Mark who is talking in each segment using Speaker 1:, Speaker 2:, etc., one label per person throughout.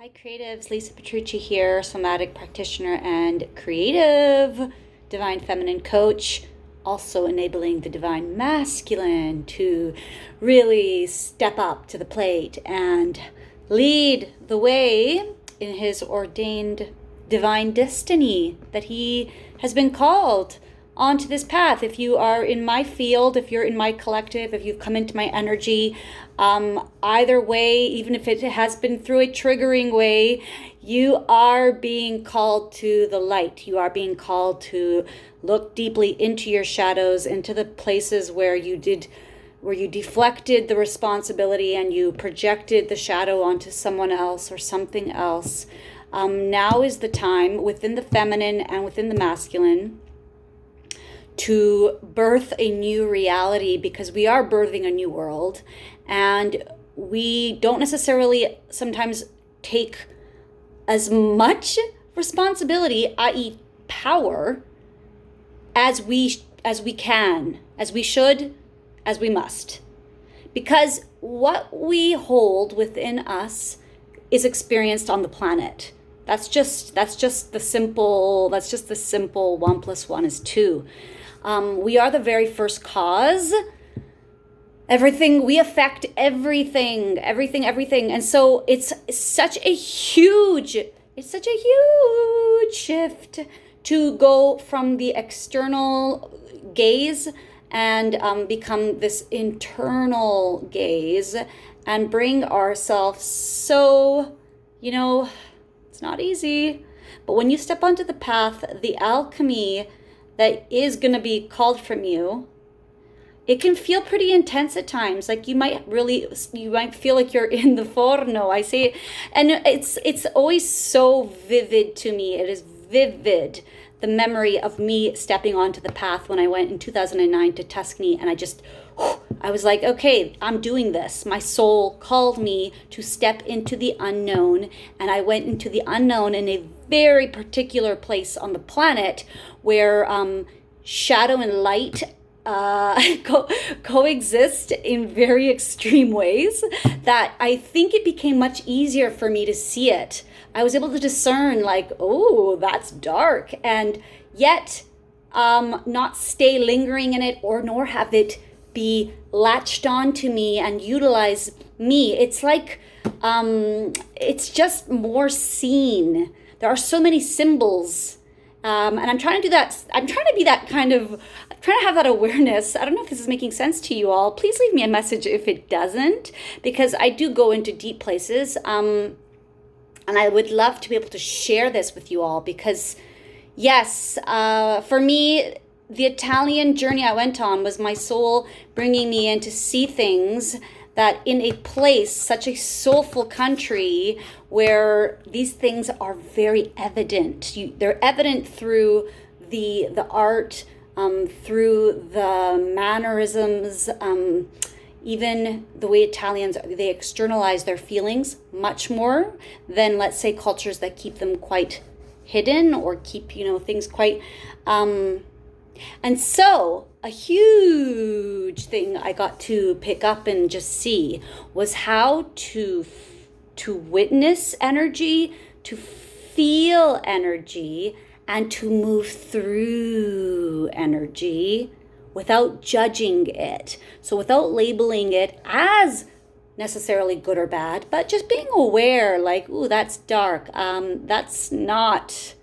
Speaker 1: Hi creatives, Lisa Petrucci here, somatic practitioner and creative divine feminine coach, also enabling the divine masculine to really step up to the plate and lead the way in his ordained divine destiny that he has been called onto this path. If you are in my field, if you're in my collective, if you've come into my energy, either way, even if it has been through a triggering way, you are being called to the light. You are being called to look deeply into your shadows, into the places where you deflected the responsibility and you projected the shadow onto someone else or something else. Now is the time within the feminine and within the masculine to birth a new reality, because we are birthing a new world and we don't necessarily sometimes take as much responsibility, i.e. power, as we can, as we should, as we must. Because what we hold within us is experienced on the planet. That's just the simple 1 + 1 is 2. We are the very first cause. Everything, we affect everything. And so it's such a huge shift to go from the external gaze and become this internal gaze and bring ourselves so, it's not easy. But when you step onto the path, the alchemy that is going to be called from you, it can feel pretty intense at times. Like you might feel like you're in the forno. I say it, and it's always so vivid to me. It is vivid, the memory of me stepping onto the path when I went in 2009 to Tuscany, and I was like, okay, I'm doing this. My soul called me to step into the unknown, and I went into the unknown in a very particular place on the planet where shadow and light coexist in very extreme ways, that I think it became much easier for me to see it. I was able to discern, like, oh, that's dark, and yet not stay lingering in it nor have it be latched on to me and utilize me. It's like, it's just more seen. There are so many symbols. And I'm trying to do that. I'm trying to have that awareness. I don't know if this is making sense to you all. Please leave me a message if it doesn't, because I do go into deep places. And I would love to be able to share this with you all, because yes, for me, the Italian journey I went on was my soul bringing me in to see things that in a place, such a soulful country, where these things are very evident. They're evident through the art, through the mannerisms, even the way Italians, they externalize their feelings much more than, let's say, cultures that keep them quite hidden or keep, things quite... And so a huge thing I got to pick up and just see was how to witness energy, to feel energy, and to move through energy without judging it. So without labeling it as necessarily good or bad, but just being aware, like, ooh, that's dark. That's not...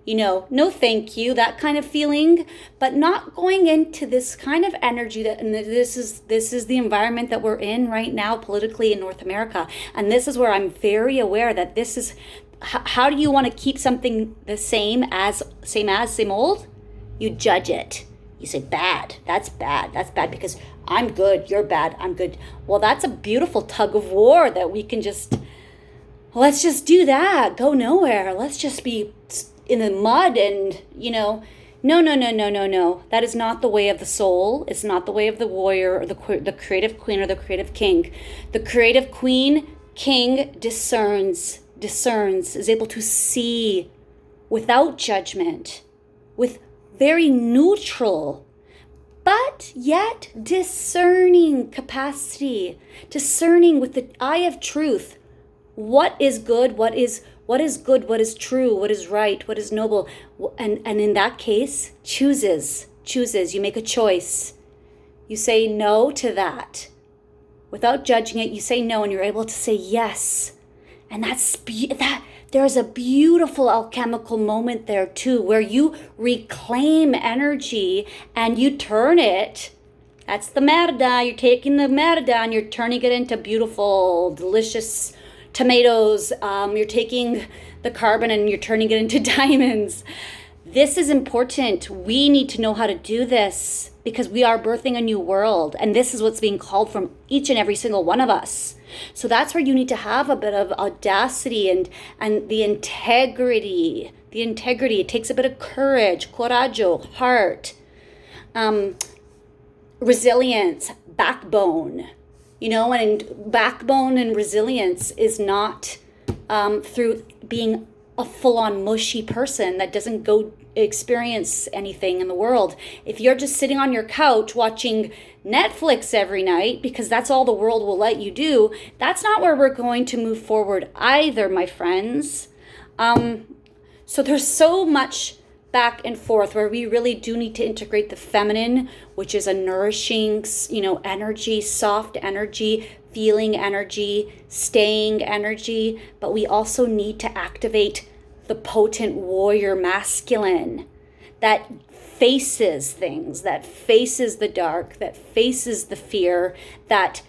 Speaker 1: no thank you, that kind of feeling, but not going into this kind of energy that, and this is the environment that we're in right now politically in North America. And this is where I'm very aware that this is, how do you want to keep something the same old? You judge it. You say, bad, that's bad because I'm good, you're bad, I'm good. Well, that's a beautiful tug of war that we can just, let's just do that, go nowhere. Let's just be in the mud and, no. That is not the way of the soul. It's not the way of the warrior or the creative queen or the creative king. The creative queen, king discerns, is able to see without judgment, with very neutral, but yet discerning capacity, discerning with the eye of truth what is good, what is good, what is true, what is right, what is noble. And in that case, chooses. You make a choice. You say no to that. Without judging it, you say no, and you're able to say yes. And that there's a beautiful alchemical moment there too, where you reclaim energy and you turn it. That's the merda. You're taking the merda and you're turning it into beautiful, delicious tomatoes. You're taking the carbon and you're turning it into diamonds. This is important. We need to know how to do this because we are birthing a new world. And this is what's being called from each and every single one of us. So that's where you need to have a bit of audacity and the integrity. The integrity. It takes a bit of courage, coraggio, heart, resilience, backbone. And backbone and resilience is not through being a full-on mushy person that doesn't go experience anything in the world. If you're just sitting on your couch watching Netflix every night because that's all the world will let you do, that's not where we're going to move forward either, my friends. So there's so much back and forth where we really do need to integrate the feminine, which is a nourishing, energy, soft energy, feeling energy, staying energy, but we also need to activate the potent warrior masculine that faces things, that faces the dark, that faces the fear, that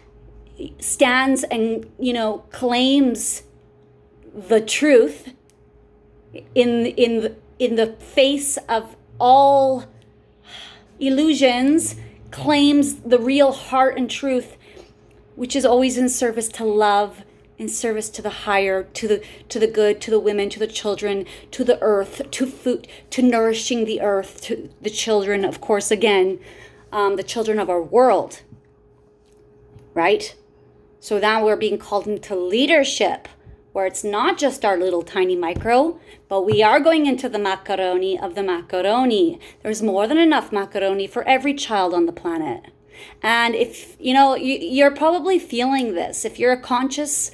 Speaker 1: stands and, claims the truth in the face of all illusions, claims the real heart and truth, which is always in service to love, in service to the higher, to the good, to the women, to the children, to the earth, to food, to nourishing the earth, to the children, of course, again, the children of our world, right? So now we're being called into leadership, where it's not just our little tiny micro, but we are going into the macaroni of the macaroni. There's more than enough macaroni for every child on the planet. And if, you're probably feeling this. If you're a conscious,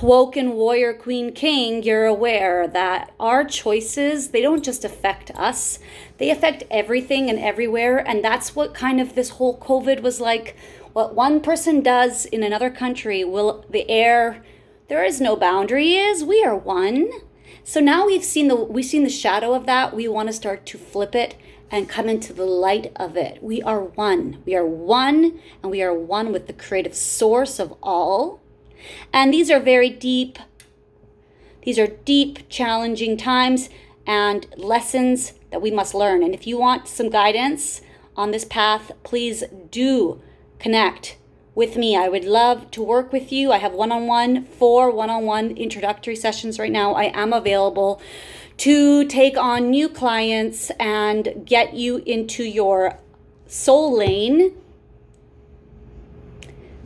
Speaker 1: woken warrior, queen, king, you're aware that our choices, they don't just affect us. They affect everything and everywhere. And that's what kind of this whole COVID was like. What one person does in another country will the air... There is no boundaries. We are one. So now we've seen the shadow of that. We want to start to flip it and come into the light of it. We are one. We are one, and we are one with the creative source of all. And these are very deep. These are deep, challenging times and lessons that we must learn. And if you want some guidance on this path, please do connect with me. I would love to work with you. I have four one-on-one introductory sessions right now. I am available to take on new clients and get you into your soul lane.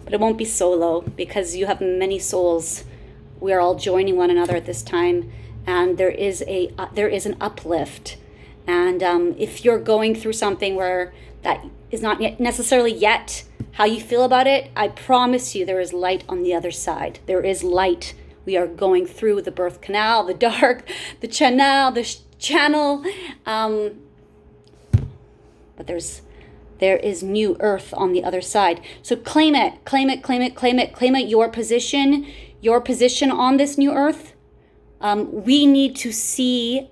Speaker 1: But it won't be solo because you have many souls. We are all joining one another at this time, and there is an uplift. And if you're going through something where that is not yet necessarily yet how you feel about it, I promise you there is light on the other side. There is light. We are going through the birth canal, the dark, the channel, but there is new earth on the other side. So claim it. Your position on this new earth. We need to see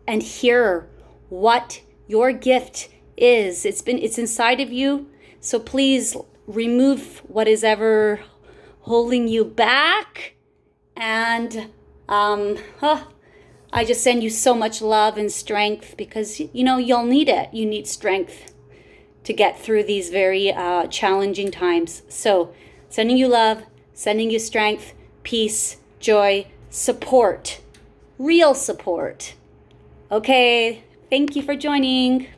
Speaker 1: and hear what your gift is. It's inside of you. So please remove what is ever holding you back. And I just send you so much love and strength because, you'll need it. You need strength to get through these very challenging times. So sending you love, sending you strength, peace, joy, support, real support. Okay, thank you for joining.